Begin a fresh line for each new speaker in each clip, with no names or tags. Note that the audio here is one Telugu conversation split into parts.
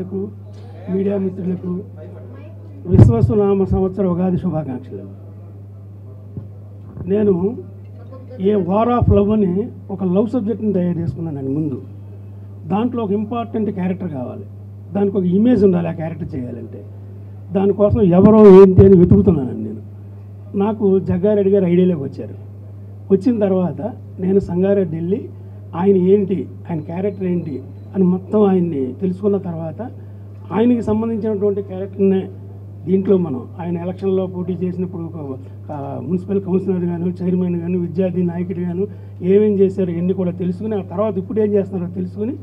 ప్రేక్షకులకు మీడియా మిత్రులకు విశ్వసునామ సంవత్సర ఉగాది శుభాకాంక్షలు. నేను ఏ వార్ ఆఫ్ లవ్ అని ఒక లవ్ సబ్జెక్ట్ని తయారు చేసుకున్నాను. ముందు దాంట్లో ఒక ఇంపార్టెంట్ క్యారెక్టర్ కావాలి, దానికి ఒక ఇమేజ్ ఉండాలి. ఆ క్యారెక్టర్ చేయాలంటే దానికోసం ఎవరో ఏంటి అని వెతుకుతున్నానండి. నేను నాకు జగ్గారెడ్డి గారు ఐడియాలోకి వచ్చారు. వచ్చిన తర్వాత నేను సంగారెడ్డి వెళ్ళి ఆయన ఏంటి, ఆయన క్యారెక్టర్ ఏంటి అని మొత్తం ఆయన్ని తెలుసుకున్న తర్వాత ఆయనకి సంబంధించినటువంటి క్యారెక్టర్నే దీంట్లో మనం ఆయన ఎలక్షన్లో పోటీ చేసినప్పుడు మున్సిపల్ కౌన్సిలర్ గాను, చైర్మన్ గాను, విద్యార్థి నాయకుడు గాను ఏమేం చేశారు ఎన్ని కూడా తెలుసుకుని, ఆ తర్వాత ఇప్పుడు ఏం చేస్తున్నారో తెలుసుకుని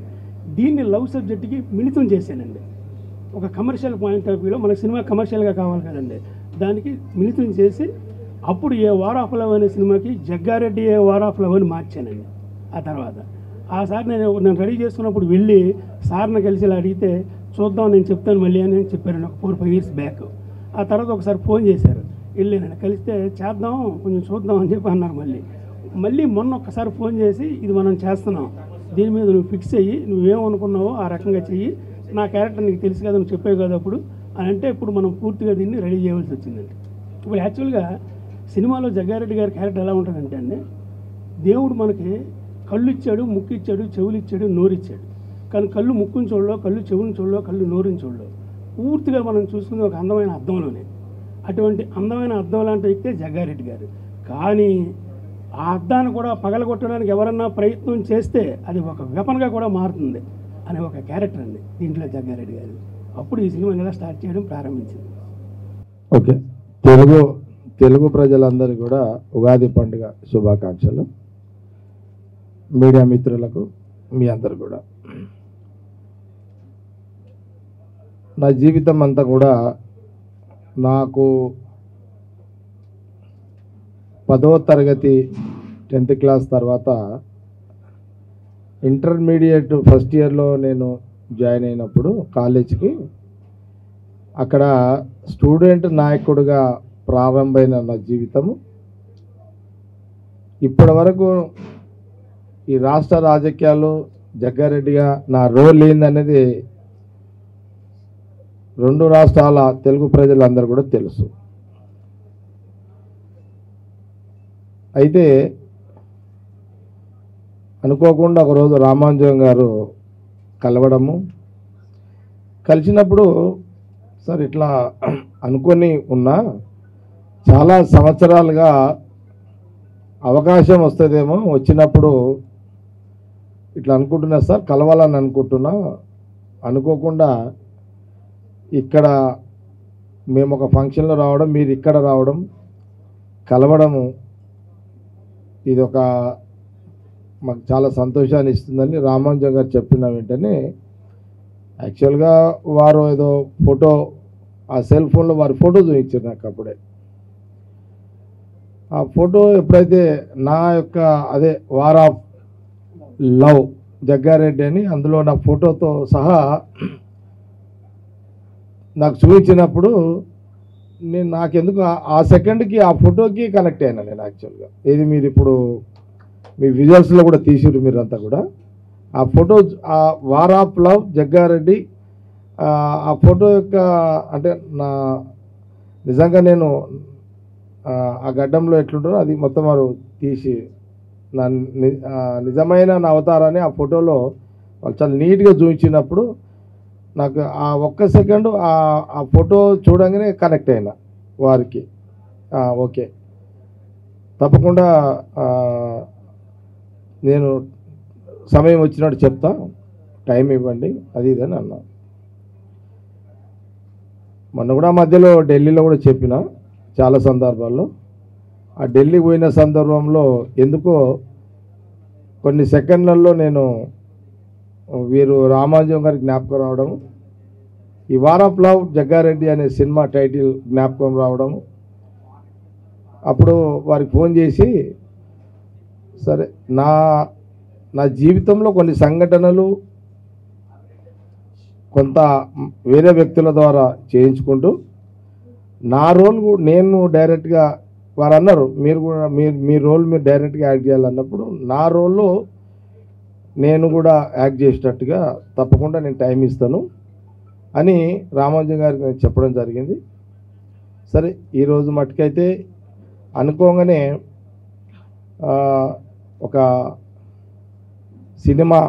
దీన్ని లవ్ సబ్జెక్ట్కి మిళితం చేశానండి. ఒక కమర్షియల్ పాయింట్ ఆఫ్ వ్యూలో మన సినిమా కమర్షియల్గా కావాలి కదండి, దానికి మిళితం చేసి అప్పుడు ఏ వార్ ఆఫ్ లవ్ అనే సినిమాకి Jaggareddy a war of love అని మార్చానండి. ఆ తర్వాత ఆ సార్ నేను రెడీ చేసుకున్నప్పుడు వెళ్ళి సార్ని కలిసి ఇలా అడిగితే చూద్దాం నేను చెప్తాను మళ్ళీ అని చెప్పారు. ఒక 4-5 years బ్యాక్. ఆ తర్వాత ఒకసారి ఫోన్ చేశారు, వెళ్ళాను కలిస్తే చేద్దాం కొంచెం చూద్దాం అని చెప్పి అన్నారు. మళ్ళీ మొన్న ఒక్కసారి ఫోన్ చేసి ఇది మనం చేస్తున్నాం, దీని మీద నువ్వు ఫిక్స్ అయ్యి నువ్వేమనుకున్నావో ఆ రకంగా చెయ్యి, నా క్యారెక్టర్ నీకు తెలుసు కదా, నువ్వు చెప్పావు కదా అప్పుడు అని అంటే ఇప్పుడు మనం పూర్తిగా దీన్ని రెడీ చేయవలసి వచ్చిందండి. ఇప్పుడు యాక్చువల్గా సినిమాలో జగ్గారెడ్డి గారి క్యారెక్టర్ ఎలా ఉంటుందంటే అండి, దేవుడు మనకి కళ్ళు ఇచ్చాడు, ముక్కు ఇచ్చాడు, చెవులు ఇచ్చాడు, నోరు ఇచ్చాడు. కానీ కళ్ళు ముక్కుని చూడలో, కళ్ళు చెవుని చూడలో, కళ్ళు నోరుని చూడలో, పూర్తిగా మనం చూసుకునే ఒక అందమైన అద్దంలోనే. అటువంటి అందమైన అద్దం లాంటి వ్యక్తే జగ్గారెడ్డి గారు. కానీ ఆ అద్దాన్ని కూడా పగలగొట్టడానికి ఎవరన్నా ప్రయత్నం చేస్తే అది ఒక వెపన్గా కూడా మారుతుంది అనే ఒక క్యారెక్టర్ అండి దీంట్లో జగ్గారెడ్డి గారు. అప్పుడు ఈ సినిమాని ఎలా స్టార్ట్ చేయడం ప్రారంభించింది.
ఓకే, తెలుగు ప్రజలందరికీ కూడా ఉగాది పండుగ శుభాకాంక్షలు. మీడియా మిత్రులకు మీ అందరు కూడా. నా జీవితం అంతా కూడా నాకు 10వ తరగతి 10th క్లాస్ తర్వాత ఇంటర్మీడియట్ ఫస్ట్ ఇయర్లో నేను జాయిన్ అయినప్పుడు కాలేజ్కి, అక్కడ స్టూడెంట్ నాయకుడిగా ప్రారంభమైన నా జీవితము ఇప్పటి వరకు ఈ రాష్ట్ర రాజకీయాలు జగ్గారెడ్డిగా నా రోల్ ఏందనేది 2 రాష్ట్రాల తెలుగు ప్రజలందరూ కూడా తెలుసు. అయితే అనుకోకుండా ఒకరోజు రామాంజన్ గారు కలిసినప్పుడు సార్ ఇట్లా అనుకొని ఉన్నా, చాలా సంవత్సరాలుగా అవకాశం వస్తుందేమో, వచ్చినప్పుడు ఇట్లా అనుకుంటున్నా సార్, కలవాలని అనుకుంటున్నా, అనుకోకుండా ఇక్కడ మేము ఒక ఫంక్షన్లో రావడం, మీరు ఇక్కడ రావడం, కలవడము, ఇది ఒక మాకు చాలా సంతోషాన్ని ఇస్తుందని రామాంజన్ గారు చెప్పిన వెంటనే యాక్చువల్గా వారు ఏదో ఫోటో, ఆ సెల్ ఫోన్లో వారి ఫోటో చూపించారు నాకు. అప్పుడే ఆ ఫోటో ఎప్పుడైతే నా యొక్క అదే వార్ ఆఫ్ లవ్ జగ్గారెడ్డి అని అందులో నా ఫోటోతో సహా నాకు చూపించినప్పుడు నాకెందుకు ఆ సెకండ్కి ఆ ఫోటోకి కనెక్ట్ అయినా నేను యాక్చువల్గా. ఇది మీరు ఇప్పుడు మీ విజువల్స్లో కూడా తీసిరు మీరంతా కూడా. ఆ ఫోటో, ఆ వార్ ఆఫ్ లవ్ జగ్గారెడ్డి, ఆ ఫోటో యొక్క అంటే నా నిజంగా నేను ఆ గడ్డంలో ఎట్లుంటారో అది మొత్తం వారు తీసి నా నిజమైన నా అవతారాన్ని ఆ ఫోటోలో వాళ్ళు చాలా నీట్గా చూపించినప్పుడు నాకు ఆ ఒక్క సెకండు ఆ ఫోటో చూడంగానే కనెక్ట్ అయినా వారికి. ఓకే, తప్పకుండా నేను సమయం వచ్చినట్టు చెప్తా, టైం ఇవ్వండి అది ఇదని అన్నా. మొన్న కూడా మధ్యలో ఢిల్లీలో కూడా చెప్పిన చాలా సందర్భాల్లో. ఆ ఢిల్లీ పోయిన సందర్భంలో ఎందుకో కొన్ని సెకండ్లలో నేను వీరు రామాంజన్ గారి జ్ఞాపకం రావడం, ఈ వార్ ఆఫ్ లవ్ జగ్గారెడ్డి అనే సినిమా టైటిల్ జ్ఞాపకం రావడం. అప్పుడు వారికి ఫోన్ చేసి, సరే నా జీవితంలో కొన్ని సంఘటనలు కొంత వేరే వ్యక్తుల ద్వారా చేయించుకుంటూ నా రోల్ నేను డైరెక్ట్గా, వారు అన్నారు మీరు కూడా మీ రోల్ మీరు డైరెక్ట్గా యాక్ట్ చేయాలన్నప్పుడు నా రోల్లో నేను కూడా యాక్ట్ చేసేటట్టుగా తప్పకుండా నేను టైం ఇస్తాను, అని రామానుజం గారికి నేను చెప్పడం జరిగింది. సరే ఈరోజు మట్టుకైతే అనుకోగానే ఒక సినిమా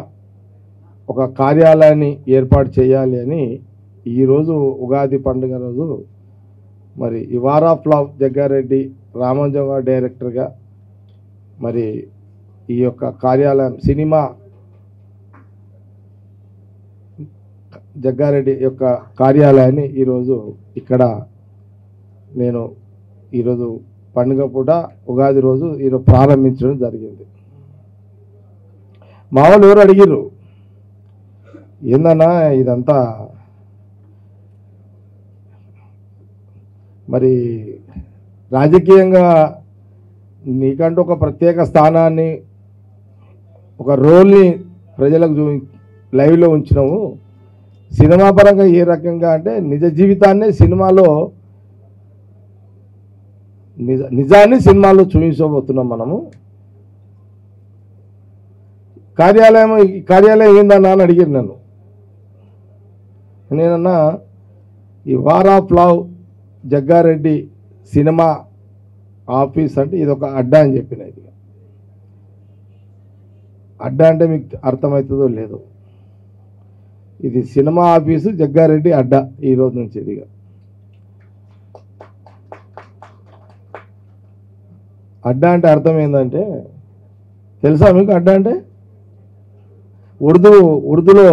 ఒక కార్యాలయాన్ని ఏర్పాటు చేయాలి అని ఈరోజు ఉగాది పండుగ రోజు మరి ఈ war of love Jaggareddy Ramanujam గారు డైరెక్టర్గా మరి ఈ యొక్క కార్యాలయం సినిమా జగ్గారెడ్డి యొక్క కార్యాలయాన్ని ఈరోజు ఇక్కడ నేను ఈరోజు పండుగ పూట ఉగాది రోజు ఈరోజు ప్రారంభించడం జరిగింది. మా వాళ్ళు ఎవరు అడిగిర్రు, ఏందన్నా ఇదంతా మరి రాజకీయంగా నీకంటూ ఒక ప్రత్యేక స్థానాన్ని ఒక రోల్ని ప్రజలకు లైవ్లో ఉంచినాము, సినిమా పరంగా ఏ రకంగా అంటే నిజ జీవితాన్ని సినిమాలో నిజాన్ని సినిమాలో చూపించబోతున్నాం మనము. కార్యాలయం ఏందన్నా అని అడిగారు నన్ను. నేనన్నా ఈ వార్ ఆఫ్ లవ్ జగ్గారెడ్డి సినిమా ఆఫీస్ అంటే ఇది ఒక అడ్డా అని చెప్పిన. ఇది అడ్డా అంటే మీకు అర్థమవుతుందో లేదో, ఇది సినిమా ఆఫీసు జగ్గారెడ్డి అడ్డా ఈరోజు నుంచి. ఇదిగా అడ్డా అంటే అర్థం ఏంటంటే తెలుసా మీకు? అడ్డా అంటే ఉర్దూలో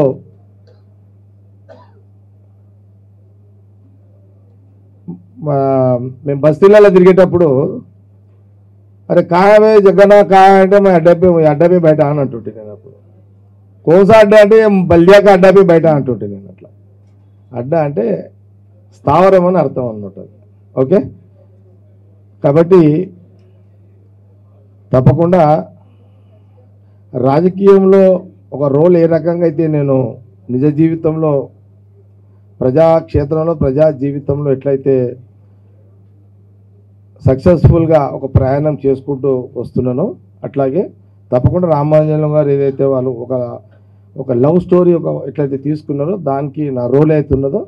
మేము బస్తీలలో తిరిగేటప్పుడు అరే కాయవే జగన్నా కాయ అంటే మా అడ్డాపే బయట అని అంటుంటే నేను అప్పుడు. కోసా అడ్డా అంటే బల్యాక అడ్డాపే బయట అంటుంటే నేను. అట్లా అడ్డా అంటే స్థావరం అని అర్థం అన్నమాట. ఓకే, కాబట్టి తప్పకుండా రాజకీయంలో ఒక రోల్ ఏ రకంగా అయితే నేను నిజ జీవితంలో ప్రజాక్షేత్రంలో ప్రజా జీవితంలో ఎట్లయితే సక్సెస్ఫుల్గా ఒక ప్రయాణం చేసుకుంటూ వస్తున్నానో అట్లాగే తప్పకుండా రామానుజం గారు ఏదైతే వాళ్ళు ఒక లవ్ స్టోరీ ఎట్లయితే తీసుకున్నారో దానికి నా రోల్ అయితే ఉన్నదో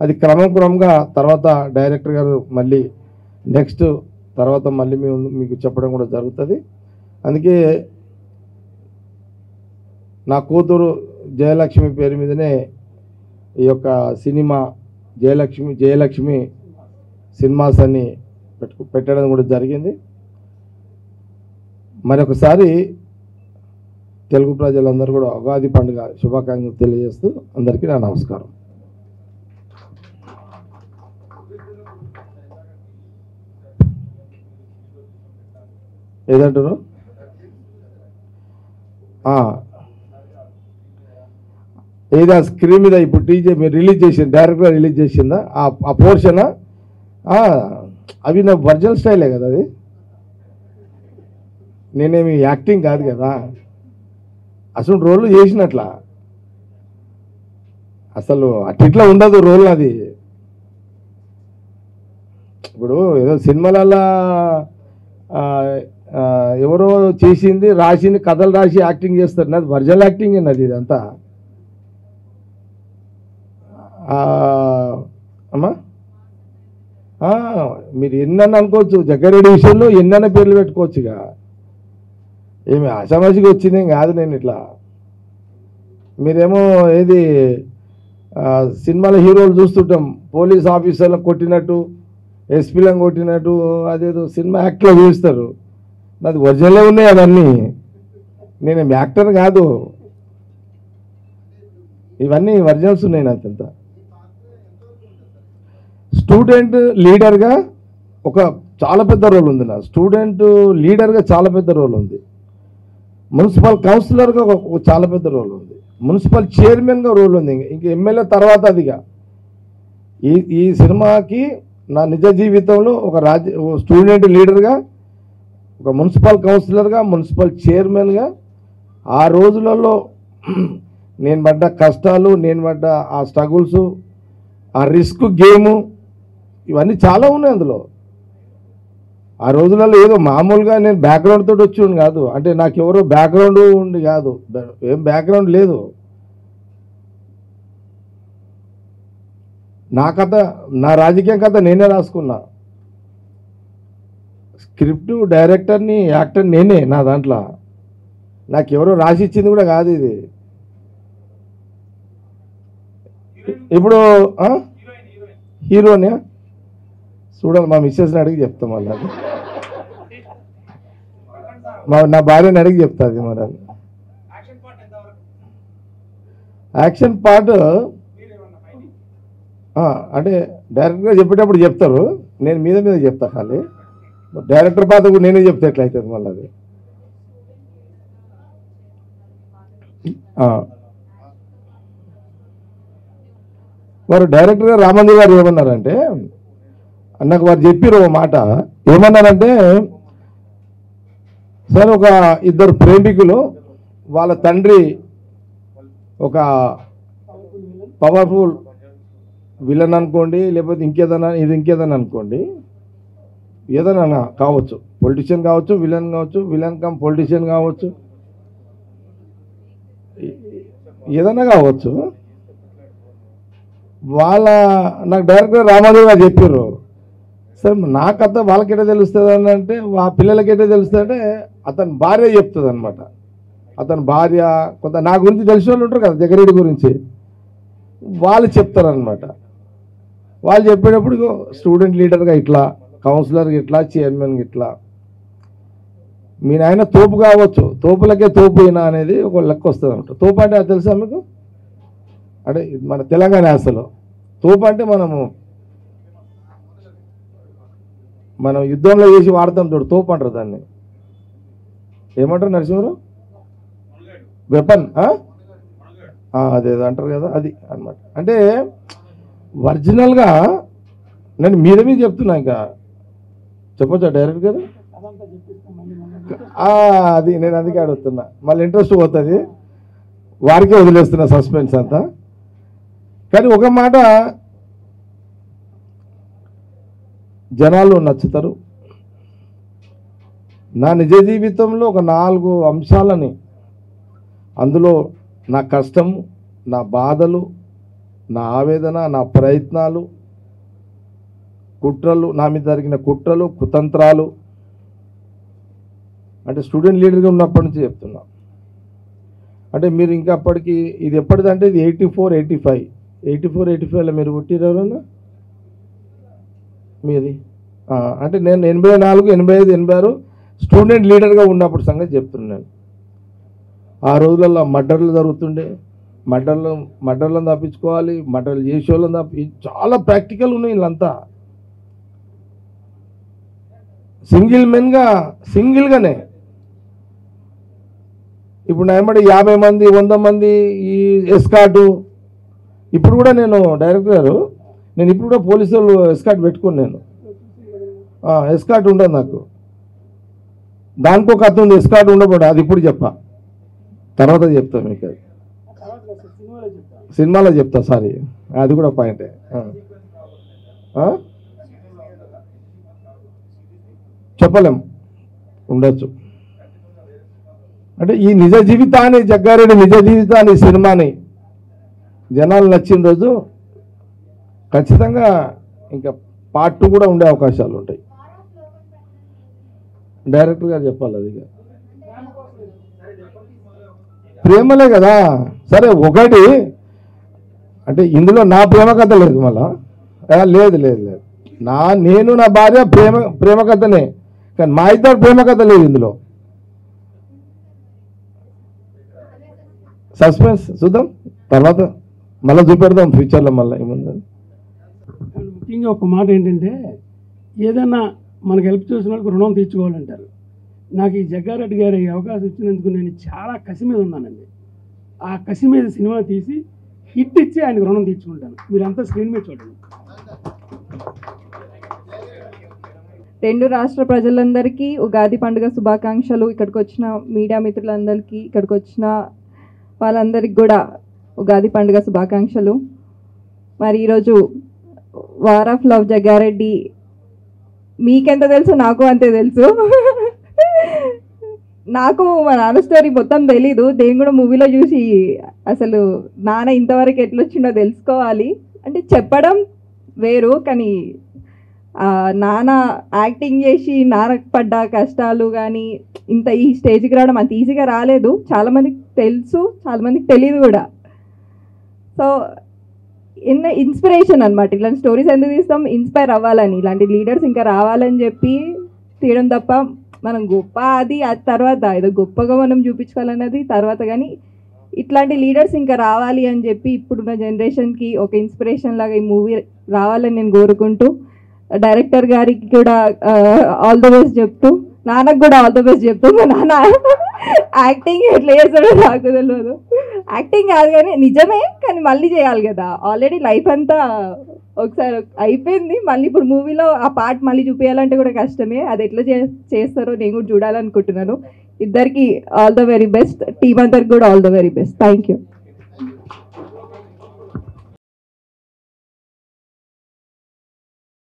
అది క్రమంగా తర్వాత డైరెక్టర్ గారు మళ్ళీ నెక్స్ట్ తర్వాత మళ్ళీ మీకు చెప్పడం కూడా జరుగుతుంది. అందుకే నా కూతురు జయలక్ష్మి పేరు మీదనే ఈ యొక్క సినిమా జయలక్ష్మి సినిమాస్ అని పెట్టడం కూడా జరిగింది. మరొకసారి తెలుగు ప్రజలందరూ కూడా ఉగాది పండుగ శుభాకాంక్షలు తెలియజేస్తూ అందరికీ నా నమస్కారం. ఏదంటారు? ఏదో స్క్రీన్ మీద ఇప్పుడు టీజే మీరు రిలీజ్ చేసింది, డైరెక్ట్గా రిలీజ్ చేసిందా ఆ పోర్షనా? అవి నా ఒరిజినల్ స్టైలే కదా, అది నేనేమి యాక్టింగ్ కాదు కదా, అసలు రోల్ చేసినట్లా అసలు అట్లా ఉండదు రోల్. అది ఇప్పుడు ఏదో సినిమాలలో ఎవరో చేసింది రాసింది కథలు రాసి యాక్టింగ్ చేస్తారు, నాది ఒరిజినల్ యాక్టింగ్ అన్నది ఇదంతా. అమ్మా మీరు ఎన్నన్నా అనుకోవచ్చు, జగ్గారెడ్డి విషయంలో ఎన్నన్నా పేర్లు పెట్టుకోవచ్చుగా, ఏమి ఆషామాషిగా వచ్చిందేం కాదు. నేను ఇట్లా మీరేమో ఏది సినిమాల హీరోలు చూస్తుంటాం, పోలీస్ ఆఫీసర్లను కొట్టినట్టు ఎస్పీలను కొట్టినట్టు అదేదో సినిమా యాక్ట్లో చూపిస్తారు, నాది ఒరిజినలే ఉన్నాయి అవన్నీ. నేనేం యాక్టర్ కాదు, ఇవన్నీ ఒరిజినల్స్ ఉన్నాయి నాకంతా. స్టూడెంట్ లీడర్గా ఒక చాలా పెద్ద రోల్ ఉంది, నా స్టూడెంట్ లీడర్గా చాలా పెద్ద రోల్ ఉంది, మున్సిపల్ కౌన్సిలర్గా ఒక చాలా పెద్ద రోల్ ఉంది, మున్సిపల్ చైర్మన్గా రోల్ ఉంది, ఇంక ఎమ్మెల్యే తర్వాత అదిగా. ఈ సినిమాకి నా నిజ జీవితంలో ఒక స్టూడెంట్ లీడర్గా, ఒక మున్సిపల్ కౌన్సిలర్గా, మున్సిపల్ చైర్మన్గా ఆ రోజులలో నేను పడ్డ కష్టాలు, నేను పడ్డ ఆ స్ట్రగుల్స్, ఆ రిస్క్ గేము, ఇవన్నీ చాలా ఉన్నాయి అందులో. ఆ రోజులలో ఏదో మామూలుగా నేను బ్యాక్గ్రౌండ్ తోటి వచ్చి కాదు, అంటే నాకు ఎవరో బ్యాక్గ్రౌండ్ ఉండి కాదు, ఏం బ్యాక్గ్రౌండ్ లేదు. నా కథ, నా రాజకీయ కథ నేనే రాసుకున్నా. స్క్రిప్ట్, డైరెక్టర్ని, యాక్టర్ నేనే. నా దాంట్లో నాకు ఎవరో రాసి ఇచ్చింది కూడా కాదు ఇది. ఇప్పుడు హీరోనే చూడాలి, మా మిస్సెస్ని అడిగి చెప్తాం మళ్ళీ. అది నా భార్యని అడిగి చెప్తాది మరి. అది యాక్షన్ పార్ట్ అంటే డైరెక్ట్గా చెప్పేటప్పుడు చెప్తారు, నేను మీద చెప్తా. ఖాళీ డైరెక్టర్ పాత్ర కూడా నేనే చెప్తే ఎట్లయితుంది మళ్ళీ. అది వారు డైరెక్టర్గా రామంజీ గారు ఏమన్నారంటే, నాకు వారు చెప్పారు ఒక మాట. ఏమన్నారంటే, సార్ ఒక ఇద్దరు ప్రేమికులు, వాళ్ళ తండ్రి ఒక పవర్ఫుల్ విలన్ అనుకోండి, లేకపోతే ఇంకేదైనా అనుకోండి, ఏదైనా కావచ్చు, పొలిటీషియన్ కావచ్చు, విలన్ కావచ్చు, విలన్ కమ్ పొలిటీషియన్ కావచ్చు, ఏదైనా కావచ్చు. నాకు డైరెక్టర్ రామాదేవి గారు చెప్పారు, సార్ నా కథ వాళ్ళకెట్లా తెలుస్తుంది అని అంటే, ఆ పిల్లలకెట్లా తెలుస్తుంది అంటే అతని భార్య చెప్తుంది అనమాట. అతని భార్య కొంత నా గురించి తెలిసిన వాళ్ళు ఉంటారు కదా, జగరెడ్డి గురించి, వాళ్ళు చెప్తారనమాట. వాళ్ళు చెప్పేటప్పుడు స్టూడెంట్ లీడర్గా ఇట్లా, కౌన్సిలర్గా ఇట్లా, చైర్మన్గా ఇట్లా, మీ నాయన తోపు కావచ్చు, తోపులకే తోపు అయినా అనేది ఒక లెక్క వస్తుంది అనమాట. తోపు అంటే అది తెలుసా మీకు? అంటే మన తెలంగాణ యాసలో తోపు అంటే మనం యుద్ధంలో చేసి వాడతాం చూడు, తోపు అంటారు దాన్ని. ఏమంటారు నరసింహరావు? వెపన్, అదేదో అంటారు కదా, అది అన్నమాట. అంటే ఒరిజినల్గా నేను మీద చెప్తున్నా, ఇంకా చెప్పొచ్చా డైరెక్ట్ గారు? అది నేను అందుకే అడుగుతున్నా, మళ్ళీ ఇంట్రెస్ట్ పోతుంది, వారికే వదిలేస్తున్నా సస్పెన్స్ అంతా. కానీ ఒక మాట జనాలు నచ్చుతారు. నా నిజ జీవితంలో ఒక 4 అంశాలని, అందులో నా కష్టము, నా బాధలు, నా ఆవేదన, నా ప్రయత్నాలు, కుట్రలు, నా మీద జరిగిన కుట్రలు, కుతంత్రాలు, అంటే స్టూడెంట్ లీడర్గా ఉన్నప్పటి నుంచి చెప్తున్నా. అంటే మీరు ఇంకా అప్పటికి, ఇది ఎప్పటిదంటే ఇది 84-85లో మీరు పుట్టిరు ఎవరన్నా మీది? అంటే నేను 84, 85, 86 స్టూడెంట్ లీడర్గా ఉన్నప్పుడు సంగతి చెప్తున్నాను. ఆ రోజులలో మర్డర్లు జరుగుతుండే, మర్డర్లను తప్పించుకోవాలి, మర్డర్లు చేసే వాళ్ళని చాలా ప్రాక్టికల్ ఉన్నాయి వీళ్ళంతా. సింగిల్గానే ఇప్పుడు నా ఏమంటే 50 మంది 100 మంది ఈ ఎస్కాటు. ఇప్పుడు కూడా నేను డైరెక్టర్ గారు, నేను ఇప్పుడు కూడా పోలీసు వాళ్ళు ఎస్కాట్ పెట్టుకుని, నేను ఎస్కాట్ ఉండదు నాకు. దానికి ఒక అర్థం ఉంది, ఎస్కాట్ ఉండకూడదు. అది ఇప్పుడు తర్వాత చెప్తా మీకు, అది సినిమాలో చెప్తా. సారీ, అది కూడా పాయింటే. చెప్పలేం, ఉండొచ్చు. అంటే ఈ నిజ జీవితాన్ని, జగ్గారెడ్డి నిజ జీవితాన్ని, సినిమాని జనాలు నచ్చిన రోజు ఖచ్చితంగా ఇంకా పార్ట్ 2 కూడా ఉండే అవకాశాలు ఉంటాయి. డైరెక్టర్ గారు చెప్పాలి. అది ప్రేమలే కదా. సరే, ఒకటి అంటే ఇందులో నా ప్రేమ కథ లేదు, మళ్ళా లేదు, నేను నా భార్య ప్రేమ కథనే, కానీ మా ఇద్దరు ప్రేమ కథ లేదు ఇందులో. సస్పెన్స్ చూద్దాం, తర్వాత మళ్ళీ చూపెడదాం ఫ్యూచర్లో మళ్ళీ ఏముందని.
ముఖ్యంగా ఒక మాట ఏంటంటే, ఏదైనా మనకు హెల్ప్ చేసిన వాళ్ళకి రుణం తీర్చుకోవాలంటారు. నాకు ఈ జగ్గారెడ్డి గారి అవకాశం ఇచ్చినందుకు నేను చాలా కసి మీద ఉన్నానండి. ఆ కసి మీద సినిమా తీసి హిట్ ఇచ్చి ఆయనకు రుణం తీర్చుకుంటాను. మీరంతా స్క్రీన్ మీద చూడండి.
2 రాష్ట్ర ప్రజలందరికీ ఉగాది పండుగ శుభాకాంక్షలు. ఇక్కడికి వచ్చిన మీడియా మిత్రులందరికీ, ఇక్కడికి వచ్చిన వాళ్ళందరికీ కూడా ఉగాది పండుగ శుభాకాంక్షలు. మరి ఈరోజు వార్ ఆఫ్ లవ్ జగ్గారెడ్డి మీకెంత తెలుసు నాకు అంతే తెలుసు. నాకు మా నాన్న స్టోరీ మొత్తం తెలీదు, నేను కూడా మూవీలో చూసి అసలు నాన్న ఇంతవరకు ఎట్లొచ్చిండో తెలుసుకోవాలి. అంటే చెప్పడం వేరు. కానీ నాన్న యాక్టింగ్ చేసి నాన్నకు పడ్డ కష్టాలు కానీ ఇంత ఈ స్టేజ్కి రావడం అంత ఈజీగా రాలేదు. చాలామందికి తెలుసు, చాలామందికి తెలియదు కూడా. సో ఇన్స్పిరేషన్ అనమాట. ఇలాంటి స్టోరీస్ ఎందుకు తీస్తాం? ఇన్స్పైర్ అవ్వాలని, ఇలాంటి లీడర్స్ ఇంకా రావాలని చెప్పి తీయడం తప్ప మనం గొప్ప అది తర్వాత ఏదో గొప్పగా మనం చూపించుకోవాలన్నది తర్వాత. కానీ ఇట్లాంటి లీడర్స్ ఇంకా రావాలి అని చెప్పి ఇప్పుడున్న జనరేషన్కి ఒక ఇన్స్పిరేషన్ లాగా ఈ మూవీ రావాలని నేను కోరుకుంటూ, డైరెక్టర్ గారికి కూడా ఆల్ ద బెస్ట్ చెప్తూ, నాన్నకు కూడా ఆల్ ద బెస్ట్ చెప్తూ. మా నాన్న యాక్టింగ్ ఎట్లా చేస్తాడో నాకు తెలియదు. యాక్టింగ్ కాదు కానీ నిజమే, కానీ మళ్ళీ చేయాలి కదా. ఆల్రెడీ లైఫ్ అంతా ఒకసారి అయిపోయింది, మళ్ళీ ఇప్పుడు మూవీలో ఆ పార్ట్ మళ్ళీ చూపించాలంటే కూడా కష్టమే. అది ఎట్లా చేస్తారో నేను కూడా చూడాలనుకుంటున్నాను. ఇద్దరికి all the very best, team అందరికి కూడా all the very best. Thank you.